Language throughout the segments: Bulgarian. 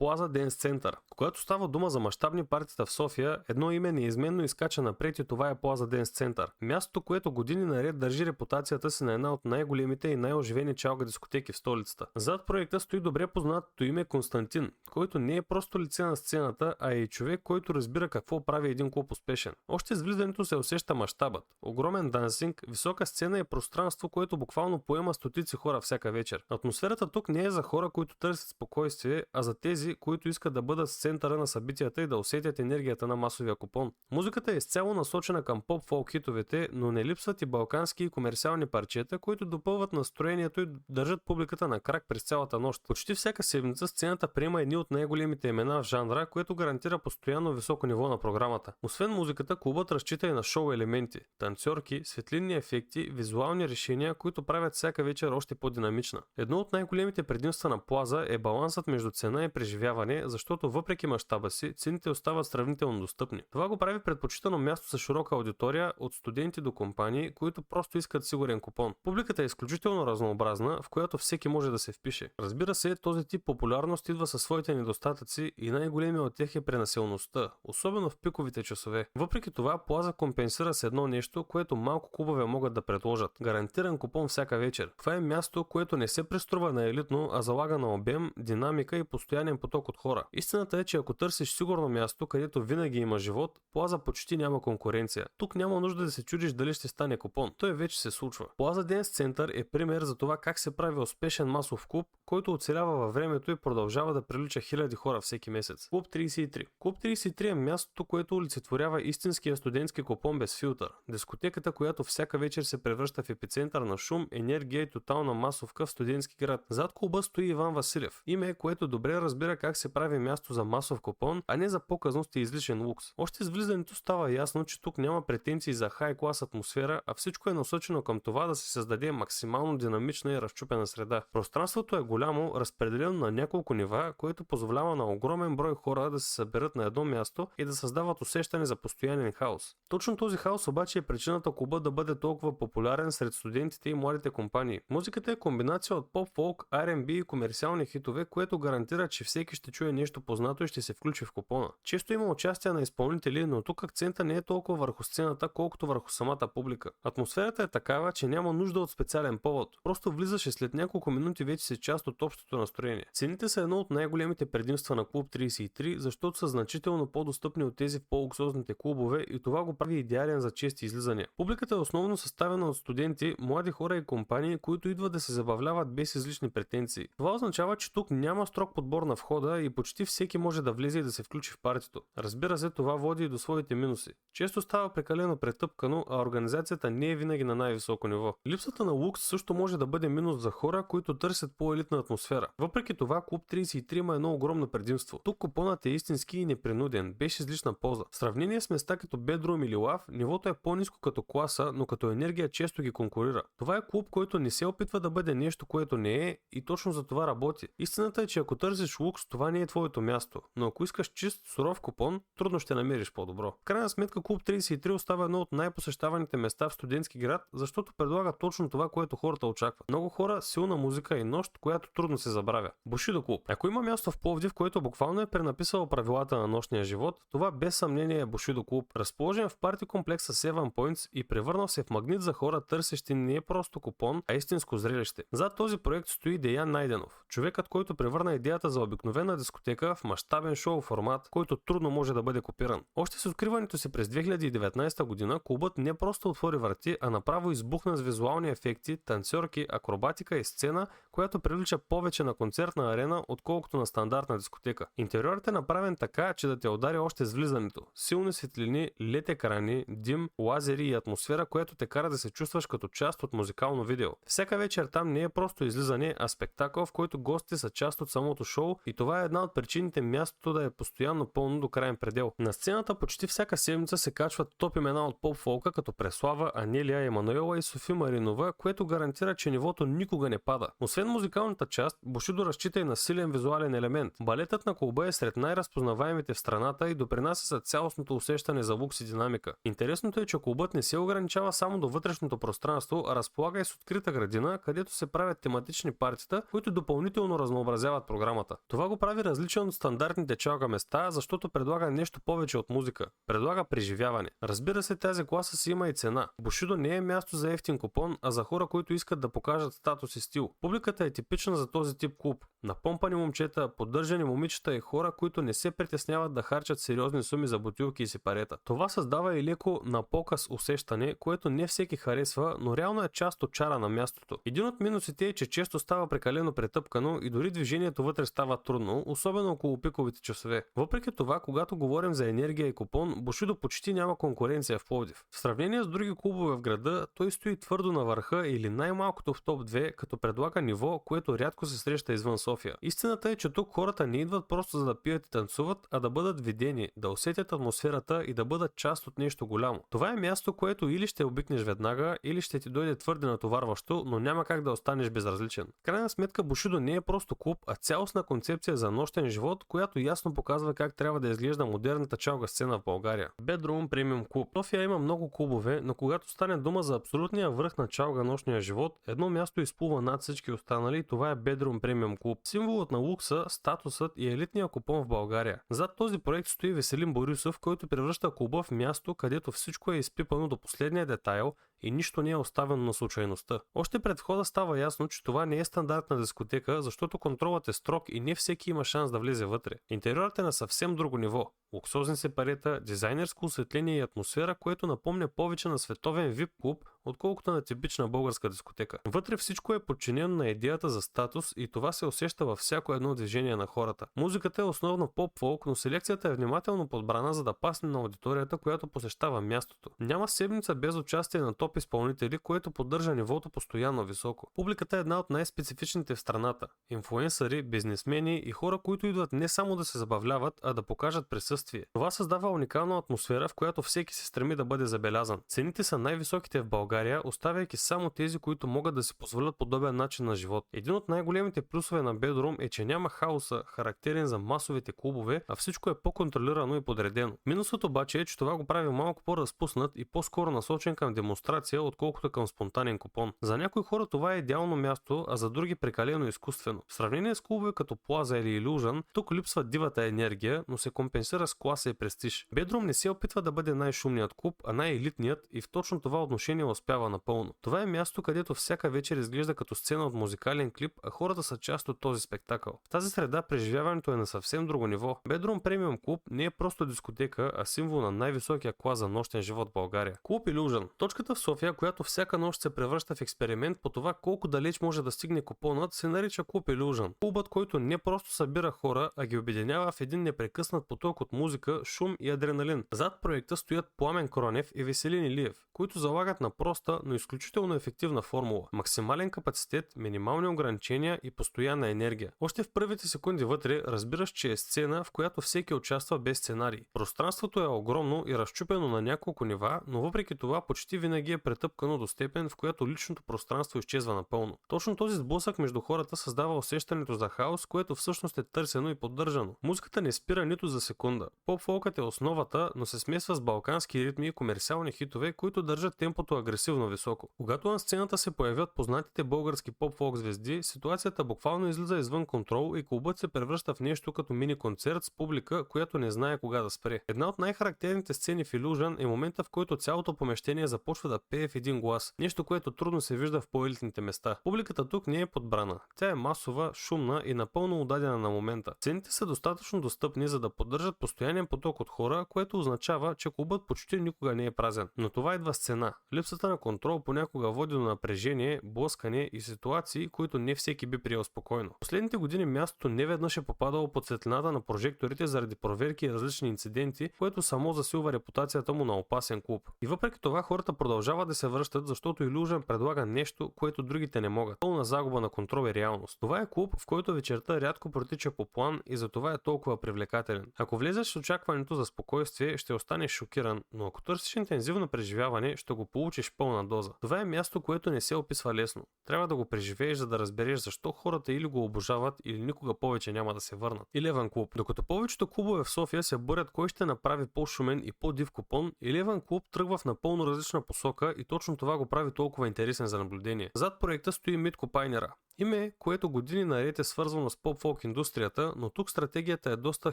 Plaza Dance Center. Когато става дума за мащабни партита в София, едно име неизменно изкача напред и това е Plaza Dance Center. Мястото, което години наред държи репутацията си на една от най-големите и най-оживени чалга дискотеки в столицата. Зад проекта стои добре познатото име Константин, който не е просто лице на сцената, а е и човек, който разбира какво прави един клуб успешен. Още с влизането се усеща мащабът. Огромен дансинг, висока сцена и пространство, което буквално поема стотици хора всяка вечер. Атмосферата тук не е за хора, които търсят спокойствие, а за тези, които искат да бъдат в центъра на събитията и да усетят енергията на масовия купон. Музиката е изцяло насочена към поп-фолк хитовете, но не липсват и балкански и комерциални парчета, които допълват настроението и държат публиката на крак през цялата нощ. Почти всяка седмица сцената приема едни от най-големите имена в жанра, което гарантира постоянно високо ниво на програмата. Освен музиката, клубът разчита и на шоу елементи, танцорки, светлинни ефекти, визуални решения, които правят всяка вечер още по-динамична. Едно от най-големите предимства на Плаза е балансът между цена и преживяване, защото въпреки мащаба си, цените остават сравнително достъпни. Това го прави предпочитано място за широка аудитория, от студенти до компании, които просто искат сигурен купон. Публиката е изключително разнообразна, в която всеки може да се впише. Разбира се, този тип популярност идва със своите недостатъци и най-големият от тях е пренаселеността, особено в пиковите часове. Въпреки това, Плаза компенсира с едно нещо, което малко клубове могат да предложат. Гарантиран купон всяка вечер. Това е място, което не се преструва на елитно, а залага на обем, динамика и постоянен поток от хора. Истината е, че ако търсиш сигурно място, където винаги има живот, Плаза почти няма конкуренция. Тук няма нужда да се чудиш дали ще стане купон. Той вече се случва. Plaza Dance Center е пример за това как се прави успешен масов клуб, който оцелява във времето и продължава да привлича хиляди хора всеки месец. Клуб 33. Клуб 33 е мястото, което олицетворява истинския студентски купон без филтър. Дискотеката, която всяка вечер се превръща в епицентър на шум, енергия и тотална масовка в студентски град. Зад клуба стои Иван Василев. Име, което добре разбира как се прави място за масов купон, а не за показност и излишен лукс. Още с влизането става ясно, че тук няма претенции за хай-клас атмосфера, а всичко е насочено към това да се създаде максимално динамична и разчупена среда. Пространството е голямо, разпределено на няколко нива, което позволява на огромен брой хора да се съберат на едно място и да създават усещане за постоянен хаос. Точно този хаос обаче е причината клуба да бъде толкова популярен сред студентите и младите компании. Музиката е комбинация от поп-фолк, R&B и комерциални хитове, което гарантира, че всеки ще чуе нещо познато и ще се включи в купона. Често има участие на изпълнители, но тук акцента не е толкова върху сцената, колкото върху самата публика. Атмосферата е такава, че няма нужда от специален повод. Просто влизаш и след няколко минути вече си част от общото настроение. Цените са едно от най-големите предимства на Клуб 33, защото са значително по-достъпни от тези в по-луксозните клубове и това го прави идеален за чести излизания. Публиката е основно съставена от студенти, млади хора и компании, които идват да се забавляват без излишни претенции. Това означава, че тук няма строг подбор на входа и почти всеки може да влезе и да се включи в партито. Разбира се, това води и до своите минуси. Често става прекалено претъпкано, а организацията не е винаги на най-високо ниво. Липсата на лукс също може да бъде минус за хора, които търсят по-елитна атмосфера. Въпреки това, Клуб 33 има едно огромно предимство. Тук купонът е истински и непринуден, без излишна полза. В сравнение с места като Bedroom или Love, нивото е по-ниско като класа, но като енергия често ги конкурира. Това е клуб, който не се опитва да бъде нещо, което не е и точно за това работи. Истината е, че ако търсиш лукс, това не е твоето място, но ако искаш чист, суров купон, трудно ще намериш по-добро. В крайна сметка Клуб 33 остава едно от най-посещаваните места в студентски град, защото предлага точно това, което хората очакват. Много хора, силна музика и нощ, която трудно се забравя. Бушидо клуб. Ако има място в Пловдив, което буквално е пренаписало правилата на нощния живот, това без съмнение е Бушидо клуб. Разположен в парти комплекса Seven Points и превърнал се в магнит за хора, търсещи не просто купон, а истинско зрелище. Зад този проект стои Деян Найденов, човекът, който превърна идеята за обикновена дискотека в мащабен шоу формат, който трудно може да бъде копиран. Още с откриването си през 2019 година, клубът не просто отвори врати, а направо избухна с визуални ефекти, танцорки, акробатика и сцена, която привлича повече на концертна арена, отколкото на стандартна дискотека. Интериорът е направен така, че да те удари още с влизането. Силни светлини, LED екрани, дим, лазери и атмосфера, която те кара да се чувстваш като част от музикално видео. Всяка вечер там не е просто излизане, а спектакъл, в който гостите са част от самото шоу и това е една от причините мястото да е постоянно пълно до крайен предел. На сцената почти всяка седмица се качват топ имена от поп-фолка като Преслава, Анелия, Емануела и Софи Маринова, което гарантира, че нивото никога не пада. Освен музикалната част, Бушидо разчита и на силен визуален елемент. Балетът на клуба е сред най-разпознаваемите в страната и допринася за цялостното усещане за лукс и динамика. Интересното е, че клубът не се ограничава само до вътрешното пространство, а разполага и с открита градина, където се правят тематични партита, които допълнително разнообразяват програмата. Това го прави различен от стандартните чалга места, защото предлага нещо повече от музика. Предлага преживяване. Разбира се, тази класа си има и цена. Бушидо не е място за ефтин купон, а за хора, които искат да покажат статус и стил. Публиката е типична за този тип клуб. Напомпани момчета, поддържани момичета и хора, които не се притесняват да харчат сериозни суми за бутилки и сипарета. Това създава и леко на показ усещане, което не всеки харесва, но реално е част от чара на мястото. Един от минусите е, че често става прекалено претъпкано и дори движението вътре става трудно, особено около пиковите часове. Въпреки това, когато говорим за енергия и купон, Бушидо почти няма конкуренция в Пловдив. В сравнение с други клубове в града, той стои твърдо на върха или най-малкото в топ 2, като предлага ниво, което рядко се среща извън София. Истината е, че тук хората не идват просто за да пият и танцуват, а да бъдат видени, да усетят атмосферата и да бъдат част от нещо голямо. Това е място, което или ще обикнеш веднага, или ще ти дойде твърде натоварващо, но няма как да останеш безразличен. В крайна сметка Бушидо не е просто клуб, а цялостна концепция за нощен живот, която ясно показва как трябва да изглежда модерната чалга сцена в България. Bedroom Premium Club. София има много клубове, но когато стане дума за абсолютния връх на чалга нощния живот, едно място изплува над всички останали и това е Bedroom Premium Club. Символът на лукса, статусът и елитния купон в България. Зад този проект стои Веселин Борисов, който превръща клуба в място, където всичко е изпипано до последния детайл и нищо не е оставено на случайността. Още пред входа става ясно, че това не е стандартна дискотека, защото контролът е строг и не всеки има шанс да влезе вътре. Интериорът е на съвсем друго ниво. Луксозни сепарета, дизайнерско осветление и атмосфера, което напомня повече на световен VIP клуб, отколкото на типична българска дискотека. Вътре всичко е подчинено на идеята за статус и това се усеща във всяко едно движение на хората. Музиката е основно поп-фолк, но селекцията е внимателно подбрана, за да пасне на аудиторията, която посещава мястото. Няма седмица без участие на топ изпълнители, което поддържа нивото постоянно високо. Публиката е една от най-специфичните в страната. Инфлуенсъри, бизнесмени и хора, които идват не само да се забавляват, а да покажат присъствие. Това създава уникална атмосфера, в която всеки се стреми да бъде забелязан. Цените са най-високите в България, оставяйки само тези, които могат да си позволят подобен начин на живот. Един от най-големите плюсове на Bedroom е, че няма хаоса, характерен за масовите клубове, а всичко е по-контролирано и подредено. Минусът обаче е, че това го прави малко по-разпуснат и по-скоро насочен към демонстрация, отколкото към спонтанен купон. За някои хора това е идеално място, а за други прекалено изкуствено. В сравнение с клубове като Plaza или Illusion, тук липсва дивата енергия, но се компенсира с класа и престиж. Bedroom не се опитва да бъде най-шумният клуб, а най-елитният и в точно това отношение успява напълно. Това е място, където всяка вечер изглежда като сцена от музикален клип, а хората са част от този спектакъл. В тази среда преживяването е на съвсем друго ниво. Bedroom Premium Club не е просто дискотека, а символ на най-високия клас за нощен живот в България. Клуб Illusion. Точката в София, която всяка нощ се превръща в експеримент по това колко далеч може да стигне купонът, се нарича Клуб Illusion. Клубът, който не просто събира хора, а ги обединява в един непрекъснат поток от музика, шум и адреналин. Зад проекта стоят Пламен Кронев и Веселин Илиев, които залагат на проста, но изключително ефективна формула. Максимален капацитет, минимални ограничения и постоянна енергия. Още в първите секунди вътре разбираш, че е сцена, в която всеки участва без сценарий. Пространството е огромно и разчупено на няколко нива, но въпреки това почти винаги е претъпкано до степен, в която личното пространство изчезва напълно. Точно този сблъсък между хората създава усещането за хаос, което всъщност е търсено и поддържано. Музиката не спира нито за секунда. Поп-фолкът е основата, но се смесва с балкански ритми и комерциални хитове, които държат темпото агресивно високо. Когато на сцената се появят познатите български поп-фолк звезди, ситуацията буквално излиза извън контрол и клубът се превръща в нещо като мини-концерт с публика, която не знае кога да спре. Една от най-характерните сцени в Illusion е момента, в който цялото помещение започва да пее в един глас. Нещо, което трудно се вижда в по-елитните места. Публиката тук не е подбрана. Тя е масова, шумна и напълно отдадена на момента. Цените са достатъчно достъпни, за да поддържат постоянен поток от хора, което означава, че клубът почти никога не е празен. Но това идва с цена. Липсата на контрол понякога води до напрежение, блъскане и ситуации, които не всеки би приел спокойно. Последните години мястото неведнъж е попадало под светлината на прожекторите заради проверки и различни инциденти, което само засилва репутацията му на опасен клуб. И въпреки това хората продължават да се връщат, защото Illusion предлага нещо, което другите не могат. Пълна загуба на контрол и реалност. Това е клуб, в който вечерта рядко протича по план и затова е толкова привлекателен. Ако влезеш с очакването за спокойствие, ще останеш шокиран, но ако търсиш интензивно преживяване, ще го получиш пълна доза. Това е място, което не се описва лесно. Трябва да го преживееш, за да разбереш защо хората или го обожават, или никога повече няма да се върнат. Eleven Club. Докато повечето клубове в София се борят кой ще направи по-шумен и по-див купон, Eleven Club тръгва в напълно различна посока и точно това го прави толкова интересен за наблюдение. Зад проекта стои Митко Пайнера. Име, което години наред е свързвано с поп-фолк индустрията, но тук стратегията е доста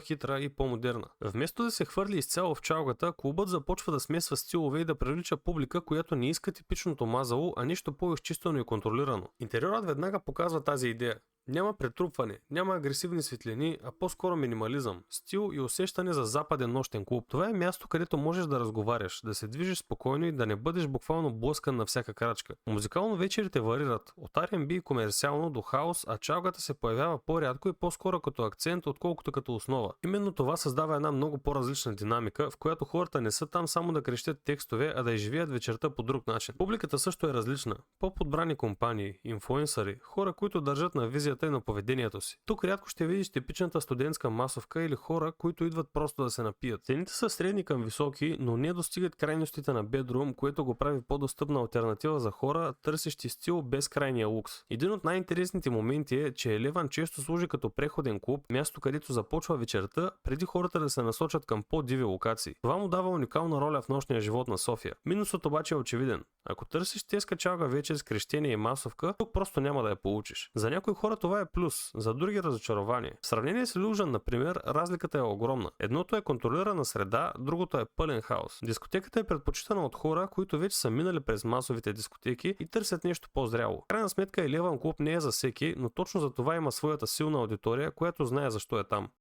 хитра и по-модерна. Вместо да се хвърли изцяло в чалгата, клубът започва да смесва стилове и да привлича публика, която не иска типичното мазало, а нещо по-изчистено и контролирано. Интериорът веднага показва тази идея. Няма претрупване, няма агресивни светлини, а по-скоро минимализъм, стил и усещане за западен нощен клуб. Това е място, където можеш да разговаряш, да се движиш спокойно и да не бъдеш буквално блъскан на всяка крачка. Музикално вечерите варират от R&B и комерциално до хаос, а чалгата се появява по-рядко и по-скоро като акцент, отколкото като основа. Именно това създава една много по-различна динамика, в която хората не са там само да крещят текстове, а да изживеят вечерта по друг начин. Публиката също е различна. По-подбрани компании, инфлуенсъри, хора, които държат на визията и на поведението си. Тук рядко ще видиш типичната студентска масовка или хора, които идват просто да се напият. Цените са средни към високи, но не достигат крайностите на Bedroom, което го прави по-достъпна алтернатива за хора, търсещи стил без крайния лукс. Един от най-интересните моменти е, че Елеван често служи като преходен клуб, място където започва вечерта, преди хората да се насочат към по-диви локации. Това му дава уникална роля в нощния живот на София. Минусът обаче е очевиден. Ако търсиш теска чалга вечер с крещение и масовка, тук просто няма да я получиш. За някои хора това е плюс, за други разочарование. В сравнение с Illusion, например, разликата е огромна. Едното е контролирана среда, другото е пълен хаос. Дискотеката е предпочитана от хора, които вече са минали през масовите дискотеки и търсят нещо по-зряло. Крайна сметка Eleven Club не е за всеки, но точно за това има своята силна аудитория, която знае защо е там.